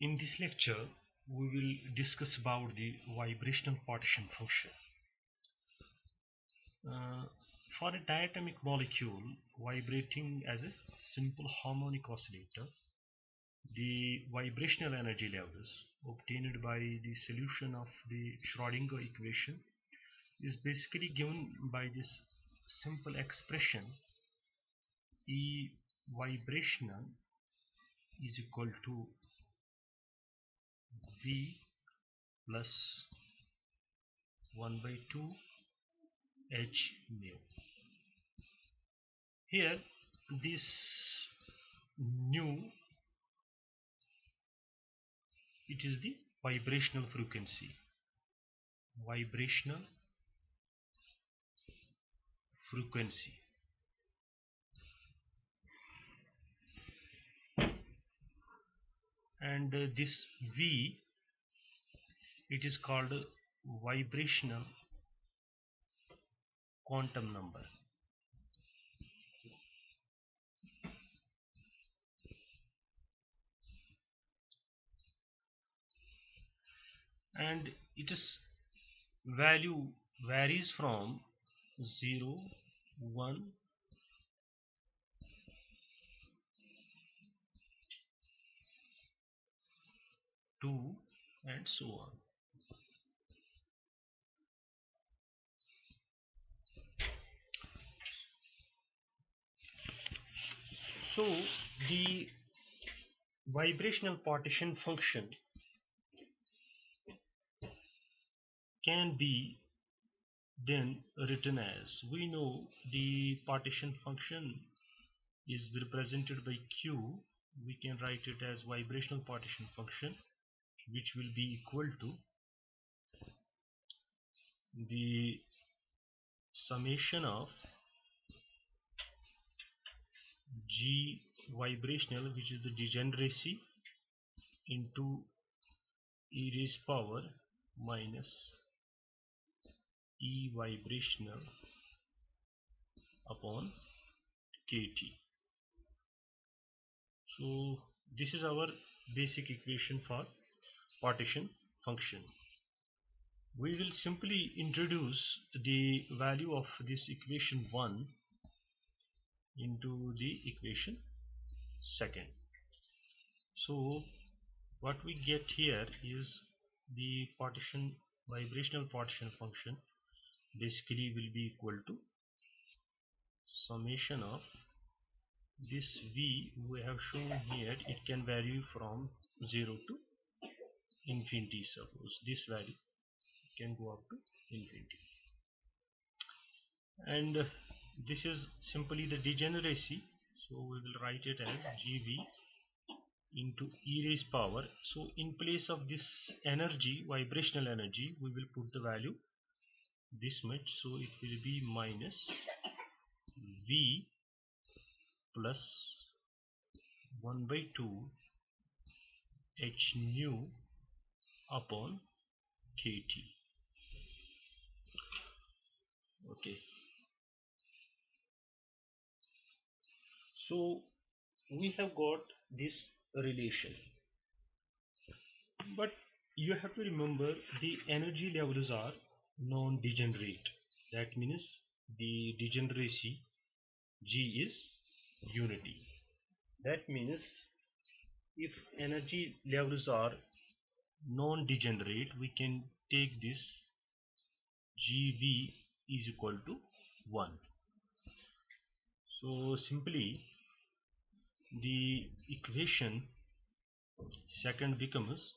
In this lecture, we will discuss about the vibrational partition function. Uh, for a diatomic molecule vibrating as a simple harmonic oscillator, the vibrational energy levels obtained by the solution of the Schrödinger equation is basically given by this simple expression E vibrational is equal to V plus 1 by 2 H mu. Here this nu, it is the vibrational frequency, and this V, it is called vibrational quantum number. And it is value varies from 0, 1, 2 and so on. So the vibrational partition function can be then written as, we know the partition function is represented by Q. We can write it as vibrational partition function, which will be equal to the summation of G vibrational, which is the degeneracy, into e raised power minus E vibrational upon kT. So this is our basic equation for partition function. We will simply introduce the value of this equation 1 into the equation 2nd. So what we get here is the vibrational partition function basically will be equal to summation of this V we have shown here. It can vary from 0 to infinity. Suppose this value can go up to infinity, and this is simply the degeneracy, so we will write it as GV into e raised power. So in place of this energy, vibrational energy, we will put the value this much, so it will be minus V plus 1 by 2 H nu upon kT. Okay, so we have got this relation, but you have to remember the energy levels are non-degenerate. That means the degeneracy G is unity. That means if energy levels are non-degenerate, we can take this GV is equal to 1. So simply the equation 2nd becomes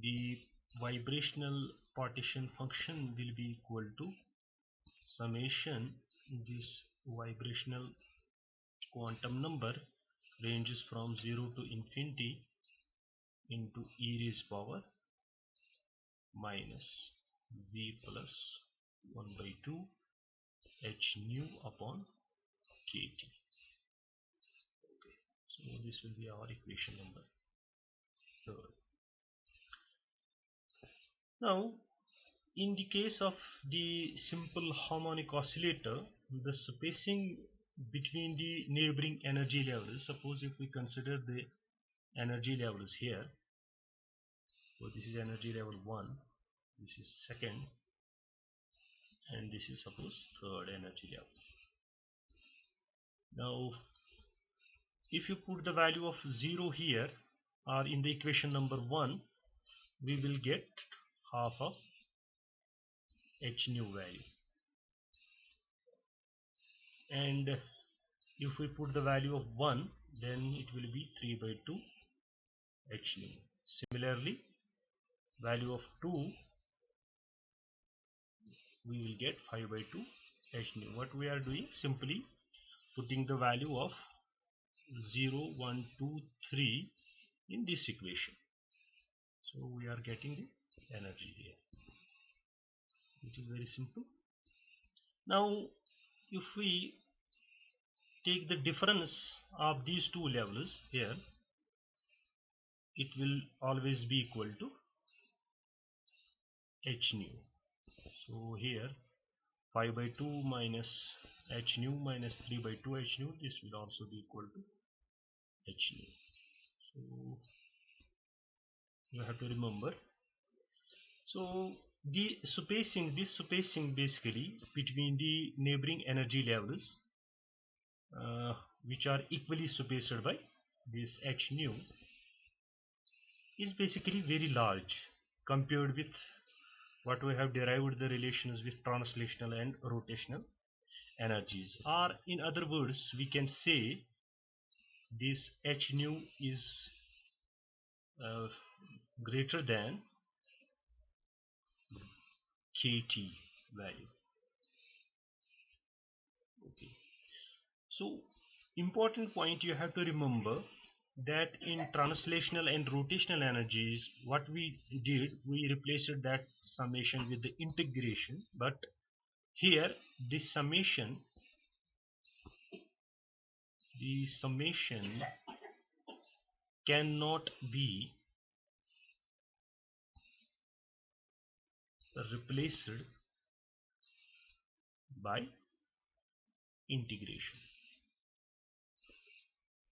the vibrational partition function will be equal to summation this vibrational quantum number ranges from 0 to infinity into e raised power minus V plus 1 by 2 H nu upon kT. Okay, so this will be our equation number 3rd. Now in the case of the simple harmonic oscillator, the spacing between the neighboring energy levels, suppose if we consider the energy levels here. So this is energy level 1, this is second, and this is suppose third energy level. Now if you put the value of 0 here or in the equation number 1, we will get half of h nu value, and if we put the value of 1, then it will be 3 by 2 h nu. Similarly, value of 2, we will get 5 by 2 h nu. What we are doing, simply putting the value of 0, 1, 2, 3 in this equation. So we are getting the energy here. It is very simple. Now if we take the difference of these two levels here, it will always be equal to h nu. So here 5 by 2 minus h nu minus 3 by 2 h nu, this will also be equal to h nu. So you have to remember. So this spacing basically between the neighboring energy levels, which are equally spaced by this h nu, is basically very large compared with what we have derived the relations with translational and rotational energies. Or in other words, we can say this h nu is greater than kt value. Okay. So important point you have to remember that in translational and rotational energies, what we did, we replaced that summation with the integration, but here this summation cannot be replaced by integration.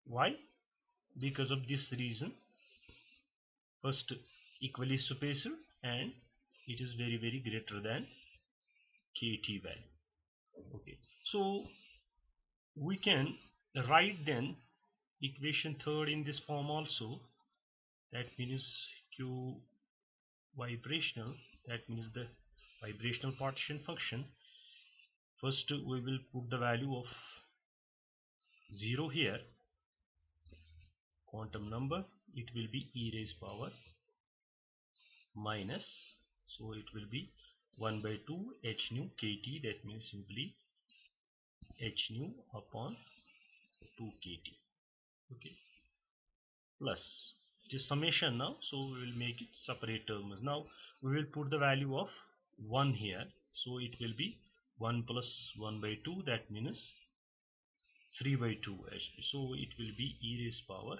Why? Because of this reason. First, equally spaced, and it is very greater than kt value. Okay, so we can write then equation third in this form also. That means q vibrational, that means the vibrational partition function. First we will put the value of 0 here, quantum number, it will be e raised power minus, so it will be 1 by 2 h nu kt, that means simply h nu upon 2 kt. Okay, plus it is summation now, so we will make it separate terms. Now we will put the value of 1 here, so it will be 1 plus 1 by 2, that means 3 by 2 h. So it will be e raised power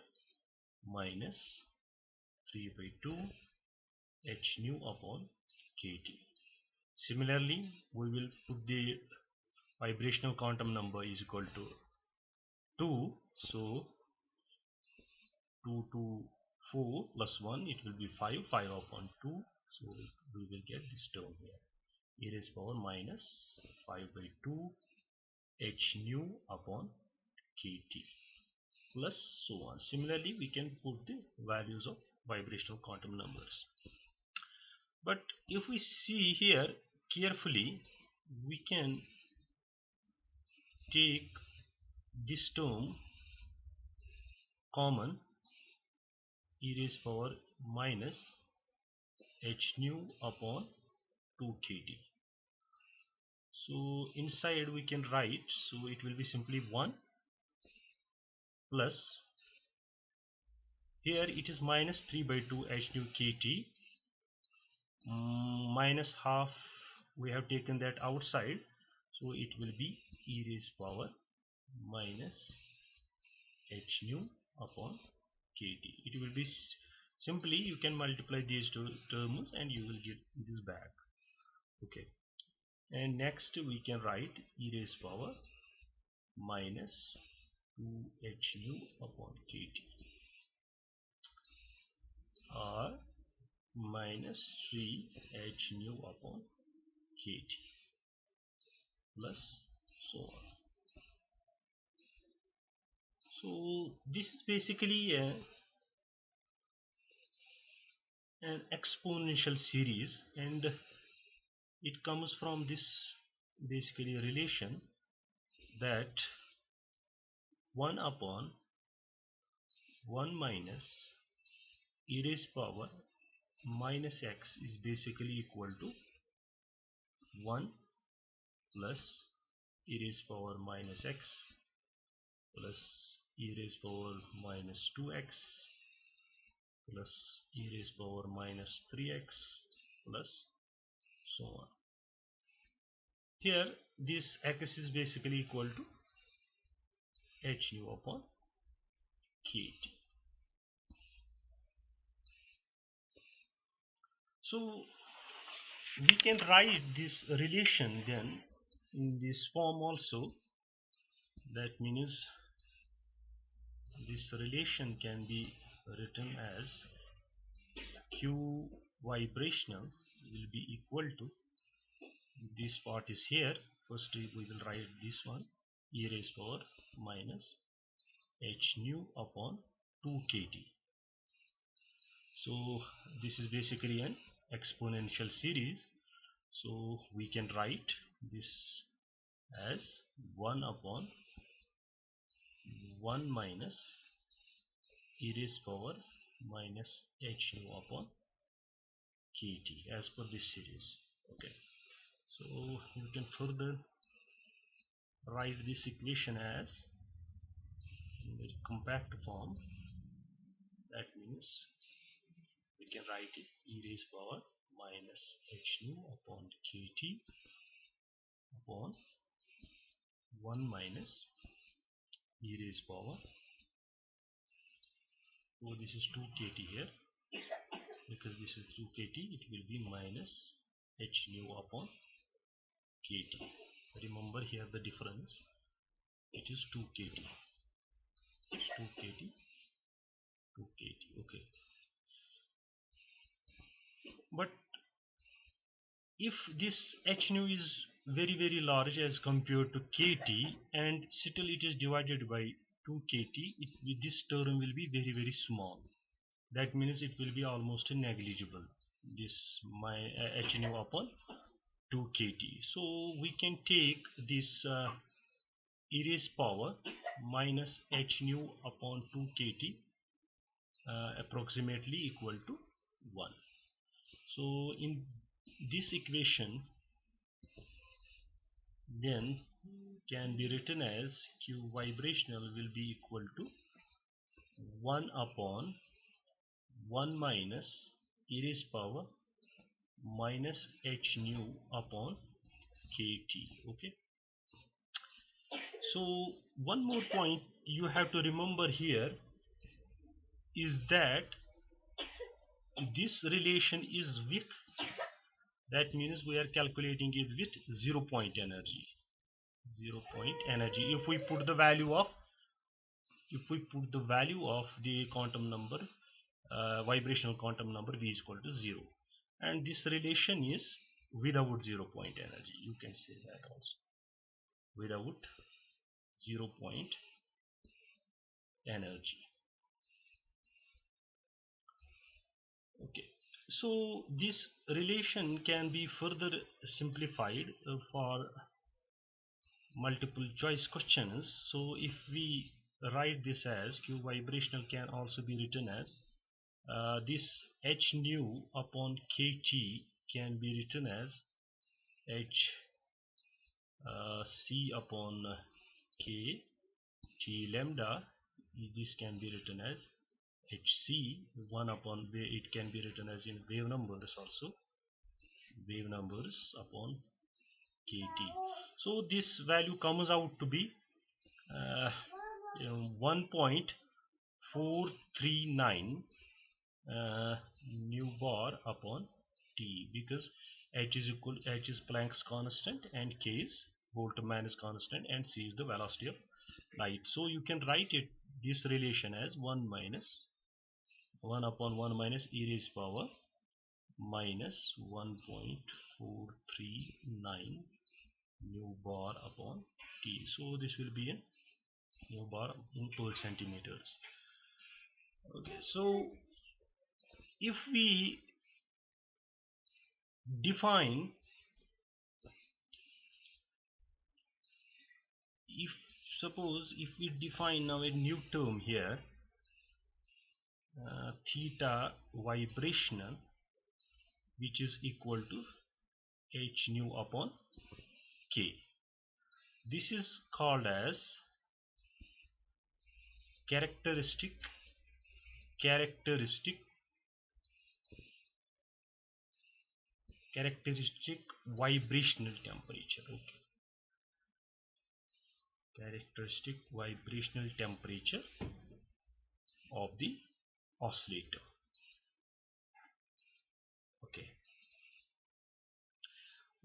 minus 3 by 2 h nu upon kt. Similarly, we will put the vibrational quantum number is equal to 2, so 2 to 4 plus 1, it will be 5, 5 upon 2, so we will get this term here, e raised power minus 5 by 2 h nu upon kt, plus so on. Similarly, we can put the values of vibrational quantum numbers. But if we see here carefully, we can take this term common, e raised power minus h nu upon 2 kt. So inside we can write, so it will be simply 1 plus, here it is minus 3 by 2 h nu kt, minus half, we have taken that outside, so it will be e raised power minus h nu upon kt. It will be simply, you can multiply these two terms and you will get this back. Okay, and next we can write e raised power minus 2 h nu upon kt. R minus 3 h nu upon kT plus so on. So this is basically an exponential series, and it comes from this basically relation that 1 upon 1 minus e raised power minus x is basically equal to 1 plus e raised power minus x plus e raised power minus 2x plus e raised power minus 3x plus so on. Here this x is basically equal to h nu upon kT. So we can write this relation then in this form also. That means this relation can be written as q vibrational will be equal to, this part is here, first we will write this one, e raised power minus h nu upon 2 kT. So this is basically an exponential series, so we can write this as 1 upon 1 minus e raised power minus h nu upon kT as per this series. Okay, so you can further write this equation as in very compact form. That means we can write it e raised power minus h nu upon kT upon 1 minus e raised power, so this is 2 kT here, because this is 2 kT, it will be minus h nu upon kT. Remember here the difference, it is 2 kT, it's 2 kT, 2 kT. Okay, but if this h nu is very large as compared to kT and still it is divided by 2 kT, this term will be very small. That means it will be almost negligible, this my h nu upon 2 kT. So we can take this e raised power minus h nu upon 2 kT approximately equal to 1. So in this equation then can be written as q vibrational will be equal to 1 upon 1 minus e raised power minus h nu upon kT. Okay, so one more point you have to remember here is that this relation is with, that means we are calculating it with 0 point energy. 0 point energy, if we put the value of the quantum number, vibrational quantum number v is equal to 0, and this relation is without 0 point energy, you can say that also, without 0 point energy. Okay, so this relation can be further simplified for multiple choice questions. So if we write this as q vibrational can also be written as this h nu upon kT can be written as h c upon k t lambda. This can be written as hc 1 upon, it can be written as in wave numbers also, wave numbers upon kT. So this value comes out to be 1.439 nu bar upon T, because h is Planck's constant and k is Boltzmann is constant and c is the velocity of light. So you can write it this relation as 1 minus 1 upon 1 minus e raised power minus 1.439 nu bar upon t. So this will be a nu bar in per centimeters. Okay, so if we define, if we define now a new term here, theta vibrational, which is equal to h nu upon k. This is called as characteristic vibrational temperature. Okay, characteristic vibrational temperature of the oscillator. Okay,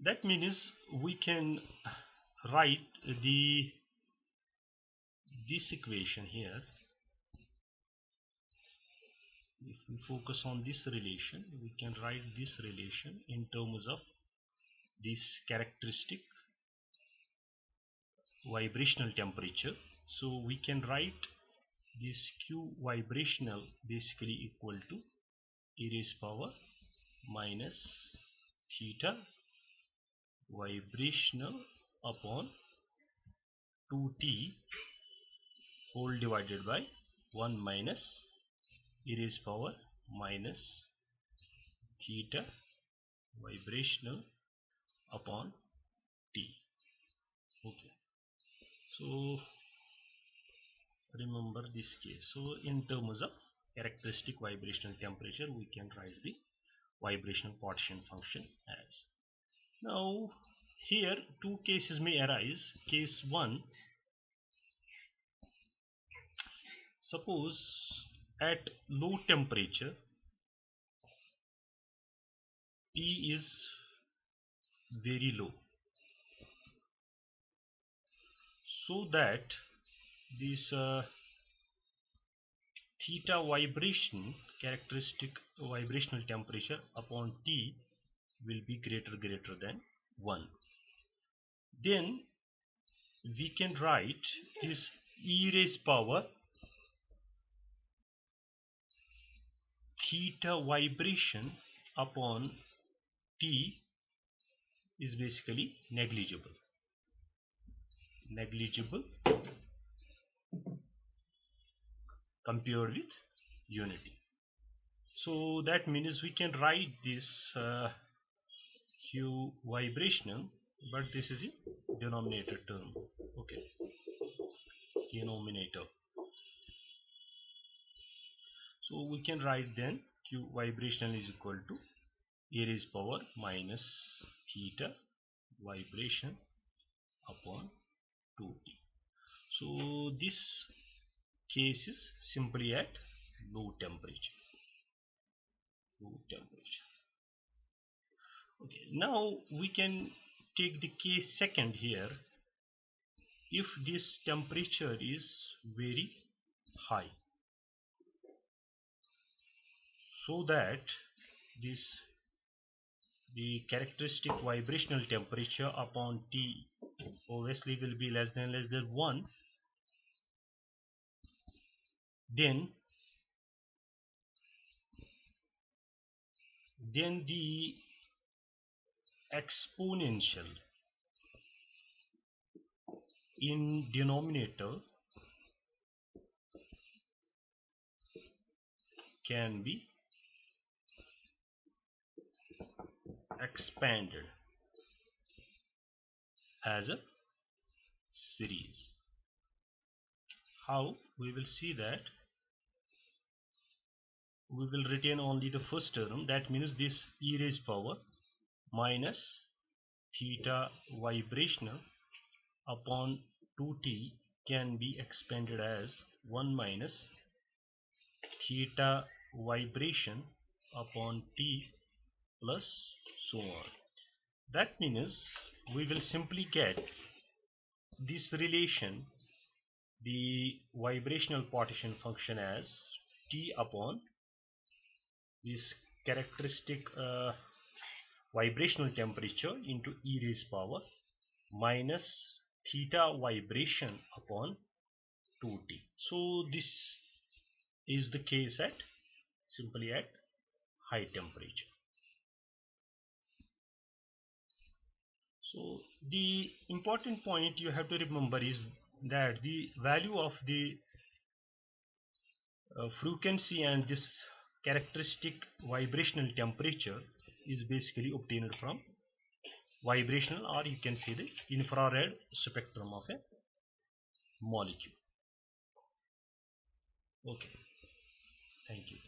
that means we can write this equation here. If we focus on this relation, we can write this relation in terms of this characteristic vibrational temperature. So we can write this Q vibrational basically equal to e raised power minus theta vibrational upon 2t whole divided by 1 minus e raised power minus theta vibrational upon t. Okay, so remember this case. So in terms of characteristic vibrational temperature, we can write the vibrational partition function as. Now here two cases may arise. Case 1, suppose at low temperature T is very low, so that this theta vibration, characteristic vibrational temperature upon T will be greater than 1. Then we can write this e raised power theta vibration upon T is basically negligible compared with unity. So that means we can write this Q vibrational, but this is a denominator term. Okay, denominator. So we can write then Q vibrational is equal to e raised power minus theta vibration upon 2t. So this case is simply at low temperature. Okay, now we can take the case second here. If this temperature is very high, so that the characteristic vibrational temperature upon T obviously will be less than 1, then the exponential in denominator can be expanded as a series. How? We will see that. We will retain only the first term, that means this e raised power minus theta vibrational upon 2t can be expanded as 1 minus theta vibration upon t plus so on. That means we will simply get this relation, the vibrational partition function, as t upon this characteristic vibrational temperature into e raised power minus theta vibration upon 2T. So this is the case at simply at high temperature. So the important point you have to remember is that the value of the frequency and this characteristic vibrational temperature is basically obtained from vibrational, or you can say the infrared spectrum of a molecule. Okay, thank you.